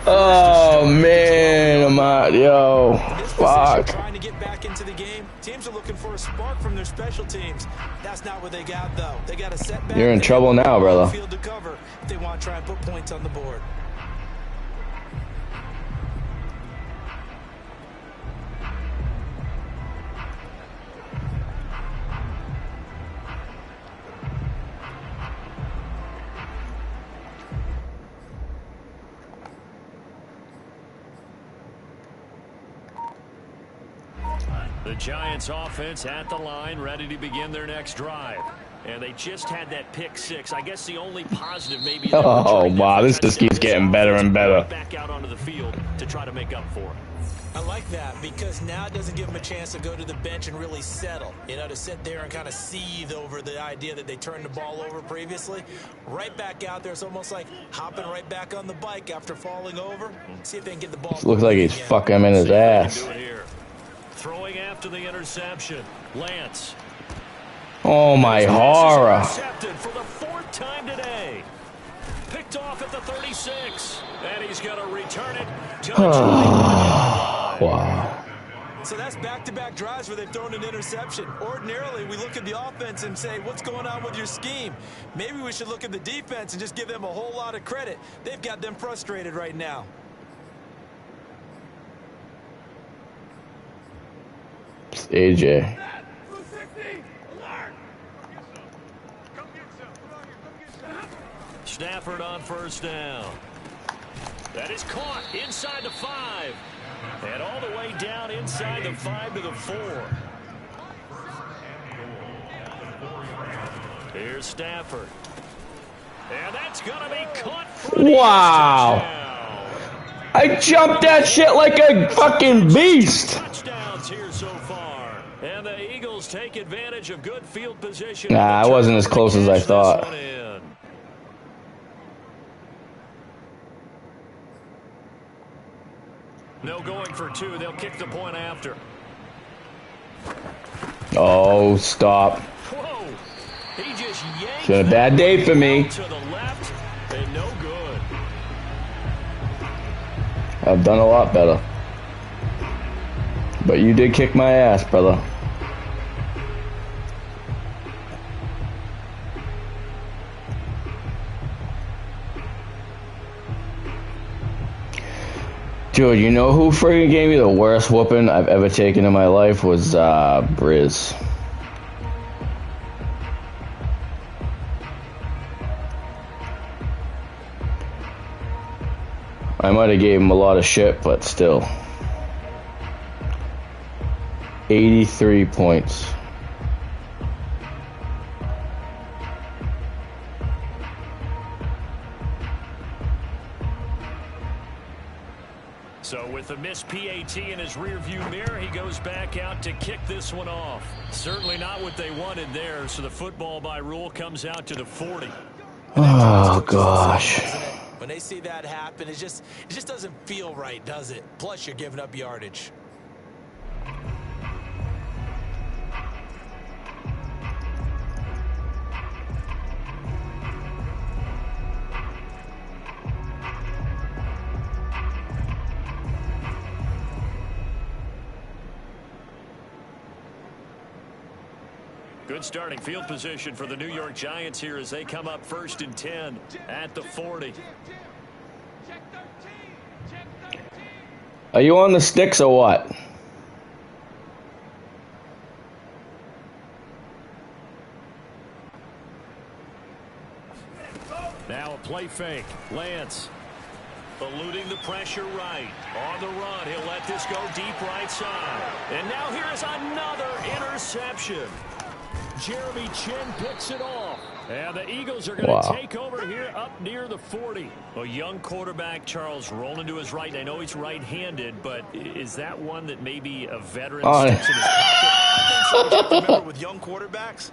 Oh man, I'm out, yo. Fuck. Trying to get back into the game. Teams are looking for a spark from their special teams. That's not what they got, though. They got a setback. You're in trouble now, brother. Field to cover if they want to try and put points on the board. The Giants offense at the line, ready to begin their next drive. And they just had that pick 6. I guess the only positive maybe. Oh, wow, this just keeps getting better and better. Back out onto the field to try to make up for it. I like that because now it doesn't give them a chance to go to the bench and really settle. You know, to sit there and kind of seethe over the idea that they turned the ball over previously. Right back out there. It's almost like hopping right back on the bike after falling over. See if they can get the ball. Looks like he's again. fucking him in his ass. Throwing after the interception. Lance. Oh my horror. Intercepted for the 4th time today. Picked off at the 36. And he's going to return it to the 20. Wow. So that's back-to-back drives where they've thrown an interception. Ordinarily, we look at the offense and say, what's going on with your scheme? Maybe we should look at the defense and just give them a whole lot of credit. They've got them frustrated right now. It's AJ. Stafford on first down. That is caught inside the 5. And all the way down inside the 5 to the 4. Here's Stafford. And that's going to be caught for the Wow. I jumped that shit like a fucking beast. Touchdowns here so far. And the Eagles take advantage of good field position. Nah, I wasn't as close as I thought. No going for 2. They'll kick the point after. Oh, stop. Whoa. He just yanked It's been a bad day for me. to the left and no good. I've done a lot better. But you did kick my ass, brother. Dude, you know who friggin' gave me the worst whooping I've ever taken in my life was Briz. I might have gave him a lot of shit, but still. 83 points. So with the missed PAT in his rearview mirror, he goes back out to kick this one off. Certainly not what they wanted there, so the football by rule comes out to the 40. Oh, gosh. When they see that happen, it just doesn't feel right, does it? Plus, you're giving up yardage. Good starting field position for the New York Giants here as they come up 1st and 10 at the 40. Are you on the sticks or what? Now a play fake. Lance eluding the pressure right. On the run, he'll let this go deep right side. And now here's another interception. Jeremy Chin picks it off. And the Eagles are going to take over here up near the 40. A young quarterback, Charles, rolling to his right. I know he's right-handed, but is that one that maybe a veteran sticks in his pocket? I think so. Remember, with young quarterbacks,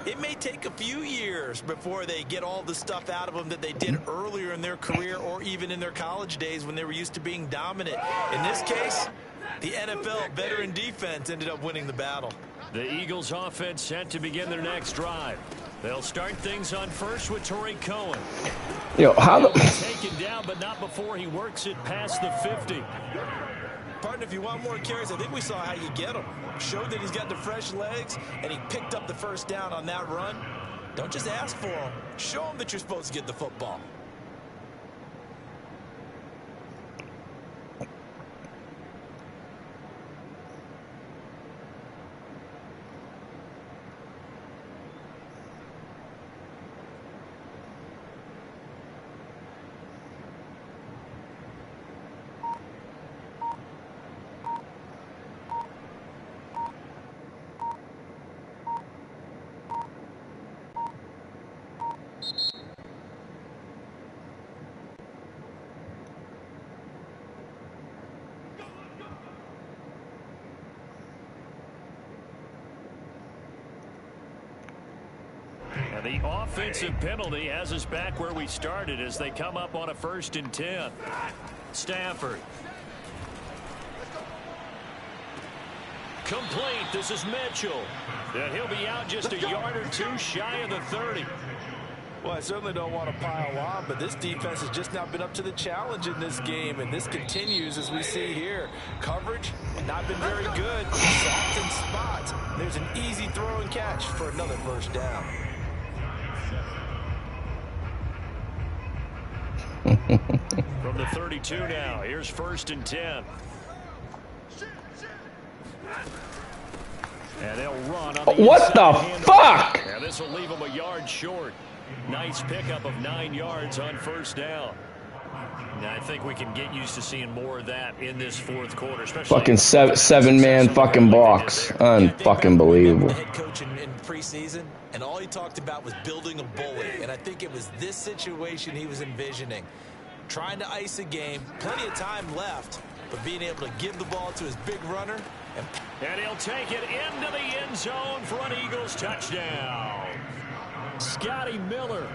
it may take a few years before they get all the stuff out of them that they did earlier in their career or even in their college days when they were used to being dominant. In this case, the NFL veteran defense ended up winning the battle. The Eagles offense set to begin their next drive. They'll start things on first with Torrey Cohen. Yo, how the... Taken down, but not before he works it past the 50. Partner, if you want more carries, I think we saw how you get him. Showed that he's got the fresh legs, and he picked up the first down on that run. Don't just ask for him. Show him that you're supposed to get the football. The offensive penalty has us back where we started as they come up on a 1st and 10. Stafford. Complete. This is Mitchell. And he'll be out just a yard or two shy of the 30. Well, I certainly don't want to pile on, but this defense has just not been up to the challenge in this game, and this continues as we see here. Coverage, not been very good. Sacked in spots. There's an easy throw and catch for another 1st down. From the 32 now, here's 1st and 10. And they'll run on the what the fuck? And this will leave them a yard short. Nice pickup of 9 yards on 1st down. Now, I think we can get used to seeing more of that in this 4th quarter. Especially fucking seven-man fucking box. Unfucking believable. Head coach in preseason, and all he talked about was building a bully. And I think it was this situation he was envisioning. Trying to ice a game, plenty of time left, but being able to give the ball to his big runner. And he'll take it into the end zone for an Eagles touchdown. Scotty Miller,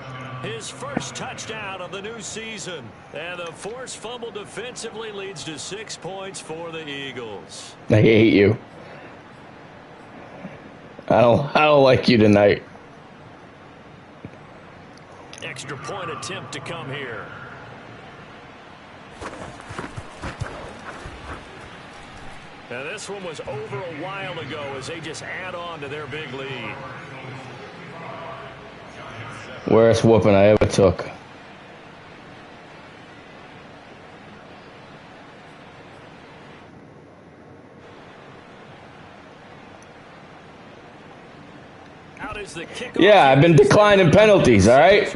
his 1st touchdown of the new season. And the forced fumble defensively leads to 6 points for the Eagles. I hate you. I don't like you tonight. Extra point attempt to come here. Now this one was over a while ago as they just add on to their big lead. Worst whooping I ever took. Out is the kickoff. Yeah, I've been declining penalties, all right?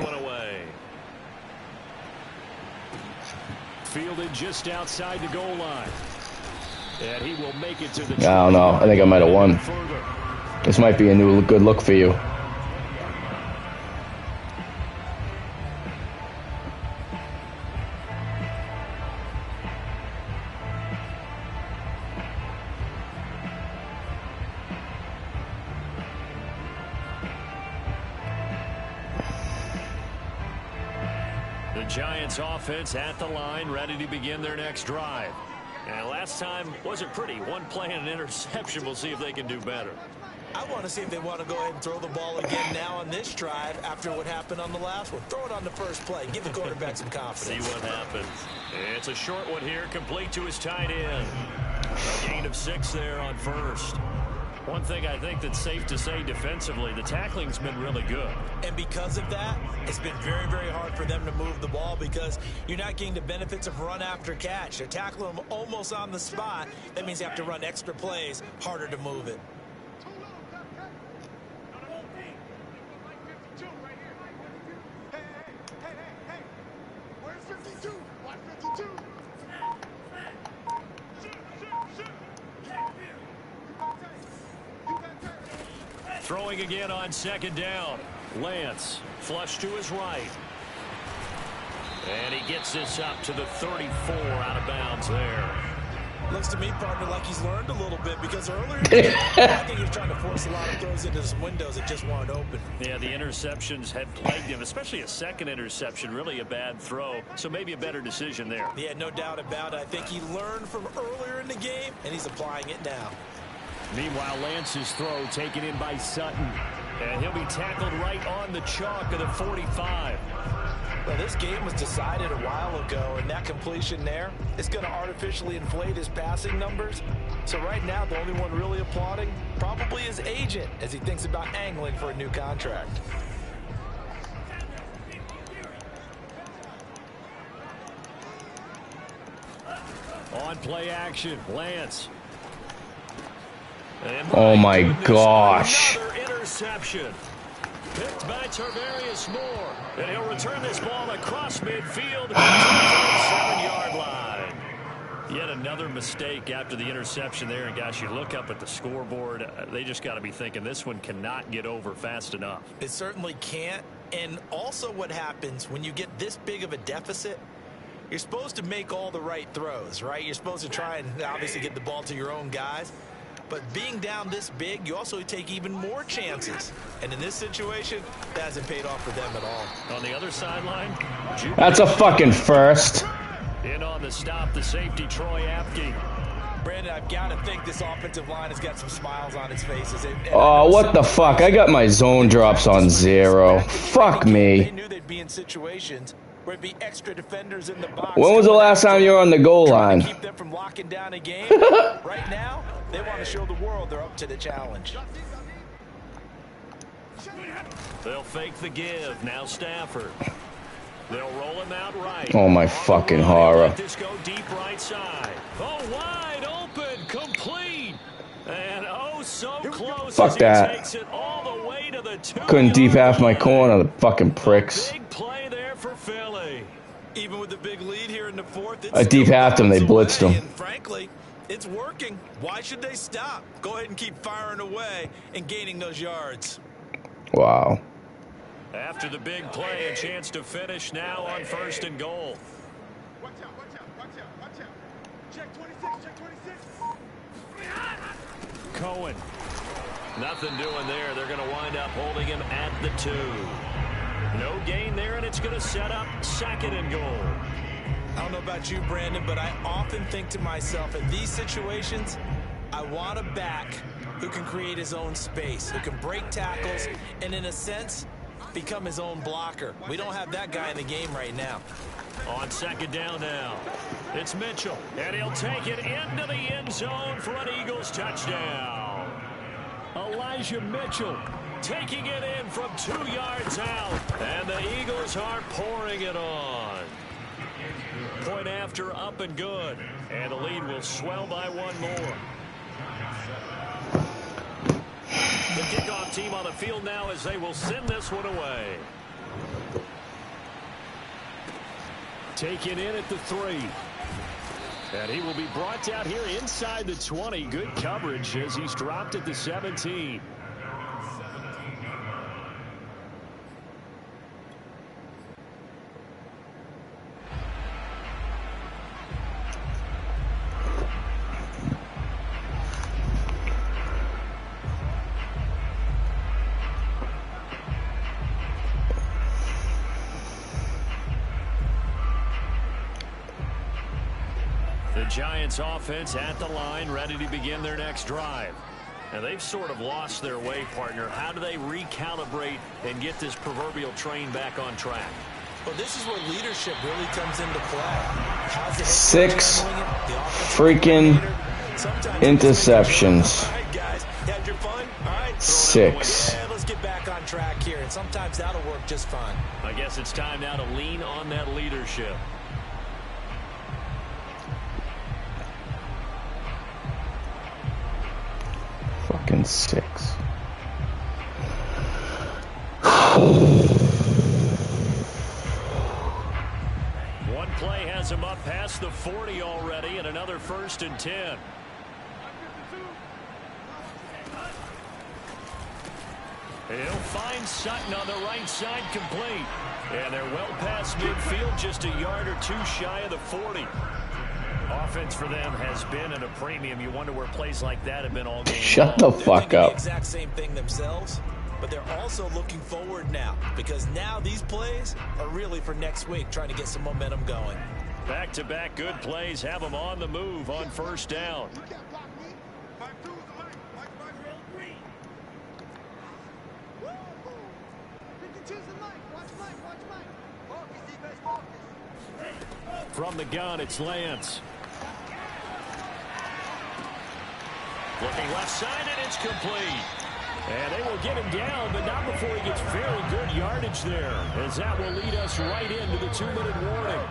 Fielded just outside the goal line. And he will make it to the I don't know. I think I might have won. This might be a new good look for you. The Giants offense at the line, ready to begin their next drive. And last time wasn't pretty. One play and an interception. We'll see if they can do better. I want to see if they want to go ahead and throw the ball again now on this drive after what happened on the last one. Throw it on the first play. Give the quarterback some confidence. See what happens. It's a short one here, complete to his tight end. A gain of 6 there on 1st. One thing I think that's safe to say defensively, the tackling's been really good. And because of that, it's been very, very hard for them to move the ball because you're not getting the benefits of run after catch. They're tackling them almost on the spot. That means you have to run extra plays, harder to move it. Throwing again on 2nd down. Lance, flush to his right. And he gets this up to the 34 out of bounds there. Looks to me, partner, like he's learned a little bit because earlier in the game, I think he was trying to force a lot of throws into some windows that just weren't open. Yeah, the interceptions had plagued him, especially a second interception, really a bad throw. So maybe a better decision there. Yeah, no doubt about it. I think he learned from earlier in the game, and he's applying it now. Meanwhile, Lance's throw taken in by Sutton. And he'll be tackled right on the chalk of the 45. Well, this game was decided a while ago, and that completion there is going to artificially inflate his passing numbers. So right now, the only one really applauding probably his agent as he thinks about angling for a new contract. On play action, Lance. Oh my gosh. Another interception. Picked by Tarvarius Moore. And he'll return this ball across midfield to the 7-yard line. Yet another mistake after the interception there. And gosh, you look up at the scoreboard, they just got to be thinking this one cannot get over fast enough. It certainly can't. And also what happens when you get this big of a deficit, you're supposed to make all the right throws, right? You're supposed to try and obviously get the ball to your own guys. But being down this big, you also take even more chances. And in this situation, that hasn't paid off for them at all. On the other sideline, That's a fucking first. in on the stop, the safety, Troy Apke. Brandon, I've got to think this offensive line has got some smiles on its faces. Oh, what the fuck? I got my zone drops on 0. Fuck They me. knew they'd be in situations where it'd be extra defenders in the box. When was the last time you were on the goal line? Keep them from locking down a game. Right now, they want to show the world they're up to the challenge. They'll fake the give. Now Stafford. They'll roll him out right. Oh my fucking horror. Let this go deep right side. Oh, wide open, complete. And oh, so close. Fuck as he that. Takes it all the way to the 2-yard Couldn't deep half my line. corner, the fucking pricks. Big play there for Philly. Even with the big lead here in the fourth, it's I deep still halved them, they miles blitzed away, them. And frankly, it's working. Why should they stop? Go ahead and keep firing away and gaining those yards. Wow. After the big play, a chance to finish now on 1st and goal. Watch out, watch out, watch out, watch out. Check 26, check 26. Cohen. Nothing doing there. They're going to wind up holding him at the 2. No gain there, and it's going to set up 2nd and goal. I don't know about you, Brandon, but I often think to myself, in these situations, I want a back who can create his own space, who can break tackles, and in a sense, become his own blocker. We don't have that guy in the game right now. On 2nd down now, it's Mitchell, and he'll take it into the end zone for an Eagles touchdown. Elijah Mitchell taking it in from 2 yards out, and the Eagles are pouring it on. Point after, up and good, and the lead will swell by 1 more. The kickoff team on the field now as they will send this one away. Taken in at the 3. And he will be brought down here inside the 20. Good coverage as he's dropped at the 17. The Giants offense at the line, ready to begin their next drive. And they've sort of lost their way, partner. How do they recalibrate and get this proverbial train back on track? Well, this is where leadership really comes into play. How's the head coach 6 handling it? The offensive freaking coordinator? Sometimes interceptions. all right, guys, you had your fun? All right, 6. yeah, let's get back on track here. And sometimes that'll work just fine. I guess it's time now to lean on that leadership. Fucking 6. One play has him up past the 40 already, and another 1st and 10. He'll find Sutton on the right side, complete. And they're well past midfield, just a yard or 2 shy of the 40. Offense for them has been at a premium. You wonder where plays like that have been all game Shut long. the fuck They're thinking up. the exact same thing themselves, but they're also looking forward now because now these plays are really for next week, trying to get some momentum going. Back-to-back good plays have them on the move on 1st down. You can't block me. Fight through the light. Watch my real green. Woo! 52's the light. Watch Mike. Watch Mike. Focus, defense, focus. From the gun, it's Lance. Looking left side, and it's complete. And they will get him down, but not before he gets very good yardage there, as that will lead us right into the 2-minute warning.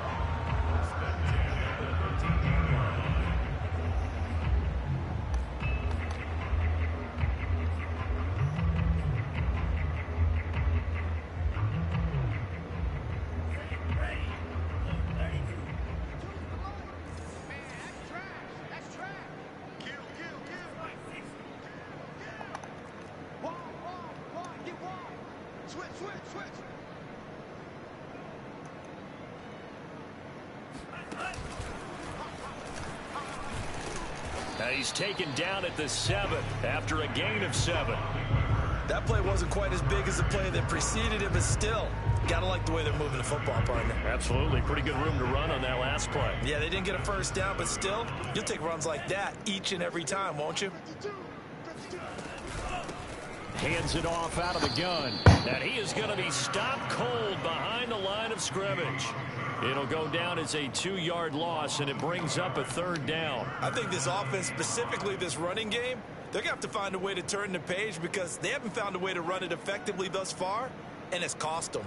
He's taken down at the 7 after a gain of 7. That play wasn't quite as big as the play that preceded it, but still, gotta like the way they're moving the football, partner. Absolutely. Pretty good room to run on that last play. Yeah, they didn't get a first down, but still, you'll take runs like that each and every time, won't you? Hands it off out of the gun. And he is going to be stopped cold behind the line of scrimmage. It'll go down as a 2-yard loss, and it brings up a 3rd down. I think this offense, specifically this running game, they're going to have to find a way to turn the page because they haven't found a way to run it effectively thus far, and it's cost them.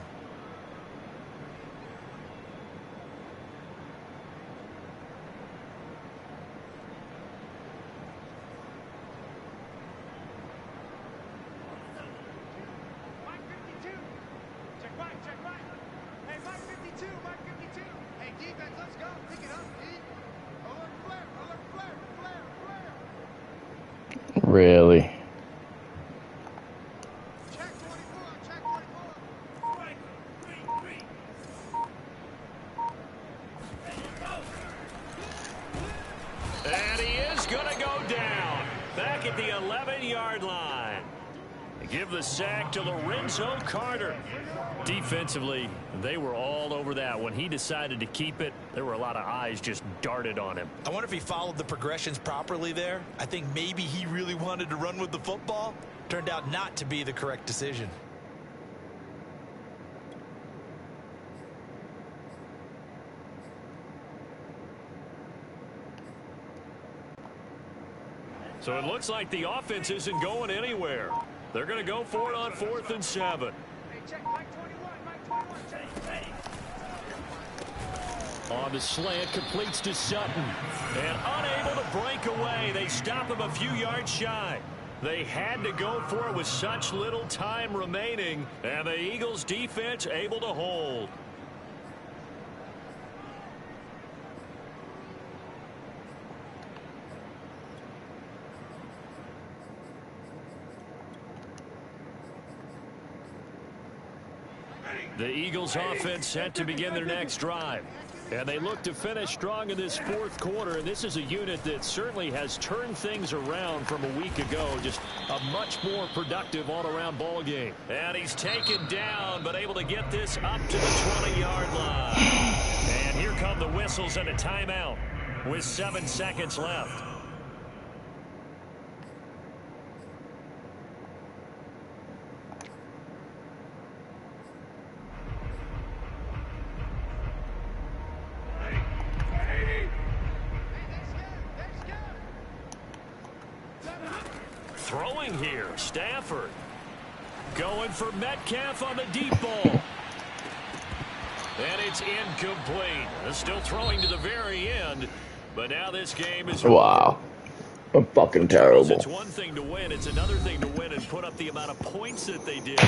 Really? And he is going to go down back at the 11-yard line. Give the sack to Lorenzo Carter. Defensively, they were all over that. When he decided to keep it, there were a lot of eyes just darted on him. I wonder if he followed the progressions properly there. I think maybe he really wanted to run with the football. Turned out not to be the correct decision. So it looks like the offense isn't going anywhere. They're going to go for it on 4th and 7. On the slant, completes to Sutton. And unable to break away. They stop him a few yards shy. They had to go for it with such little time remaining. And the Eagles defense able to hold. The Eagles offense set to begin their next drive. And they look to finish strong in this 4th quarter. And this is a unit that certainly has turned things around from a week ago. Just a much more productive all-around ball game. And he's taken down, but able to get this up to the 20-yard line. And here come the whistles and a timeout with 7 seconds left. Throwing here, Stafford. Going for Metcalf on the deep ball. And it's incomplete. Still throwing to the very end. But now this game is... Wow. I'm fucking terrible. It's one thing to win. It's another thing to win and put up the amount of points that they did.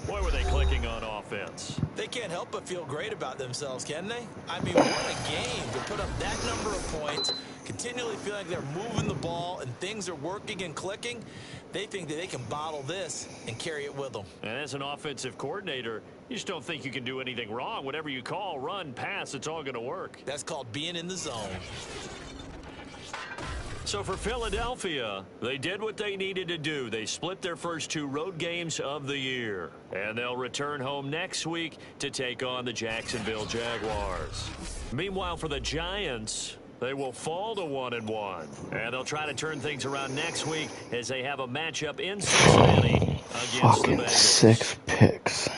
Boy, were they clicking on offense. They can't help but feel great about themselves, can they? I mean, what a game to put up that number of points, continually feel like they're moving the ball and things are working and clicking. They think that they can bottle this and carry it with them. And as an offensive coordinator, you just don't think you can do anything wrong. Whatever you call, run, pass, it's all going to work. That's called being in the zone. So for Philadelphia, they did what they needed to do. They split their first 2 road games of the year. And they'll return home next week to take on the Jacksonville Jaguars. Meanwhile, for the Giants, they will fall to 1-1. And they'll try to turn things around next week as they have a matchup in Cincinnati against the Bengals. Fucking 6 picks.